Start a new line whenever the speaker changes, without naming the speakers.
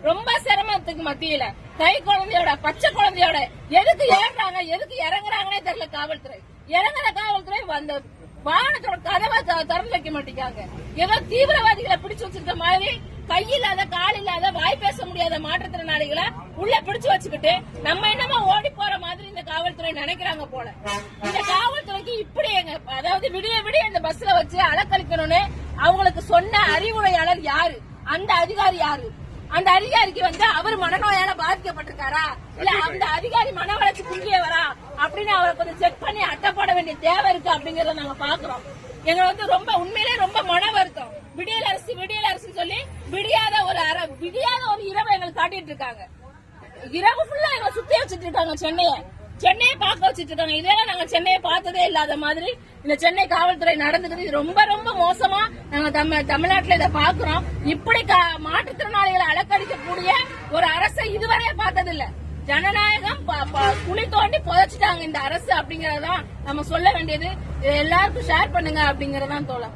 ரொம்ப சிரமத்துக்கு மத்தியில கை குழந்தையோட பச்சை குழந்தையோட எதுக்கு ஏறாங்க எதுக்கு இறங்குறாங்கன்னே தெரியல காவல்துறை. இறங்குற காவல்துறை அந்த வாகனத்தோட கதவை திறந்து வைக்க மாட்டேங்காங்க. ஏதோ தீவிரவாதிகளை பிடிச்சு வச்சிருக்க மாதிரி கை இல்லாத கால் இல்லாத வாய் பேச முடியாத மாற்றுத்திறனாளிகளை உள்ள பிடிச்சு வச்சுக்கிட்டு நம்ம என்னமோ ஓடி போற மாதிரி இந்த காவல்துறை நினைக்கிறாங்க போல. இந்த காவல்துறைக்கு இப்படி அதாவது விடிய விடிய இந்த பஸ்ல வச்சு அலக்கழிக்கணும்னு அவங்களுக்கு சொன்ன அறிவுரையாளர் யாரு? அந்த அதிகாரி யாரு? அந்த அதிகாரிக்கு அவர் மனநோயால பாதிக்கப்பட்டிருக்காரா இல்ல அந்த அதிகாரி மன வளர்ச்சி குன்றியவரா அப்படின்னு அவரை கொஞ்சம் செக் பண்ணி அட்டப்பட வேண்டிய தேவை இருக்கு அப்படிங்கறத நாங்க பாக்குறோம். எங்க ரொம்ப உண்மையிலே ரொம்ப மன வருத்தம். விடியல் அரசு சொல்லி விடியாத ஒரு இரவு எங்களுக்கு காட்டிட்டு இருக்காங்க. இரவு ஃபுல்லா எங்களை சுத்தி வச்சுட்டு இருக்காங்க. சென்னையை பார்க்க வச்சுட்டு இருக்காங்க. இதெல்லாம் நாங்க சென்னையை பார்த்ததே இல்லாத மாதிரி இந்த சென்னை காவல்துறை நடந்துக்குது. இது ரொம்ப ரொம்ப மோசமா நாங்க தமிழ்நாட்டுல இதை பாக்குறோம். இப்படி மாற்றுத்திறனாளிகளை அலக்கடிக்கக்கூடிய ஒரு அரசை இதுவரையே பார்த்ததில்லை. ஜனநாயகம் குழி தோண்டி புதைச்சிட்டாங்க இந்த அரசு அப்படிங்கறதான் நம்ம சொல்ல வேண்டியது. எல்லாருக்கும் ஷேர் பண்ணுங்க அப்படிங்கறதான் தோழர்.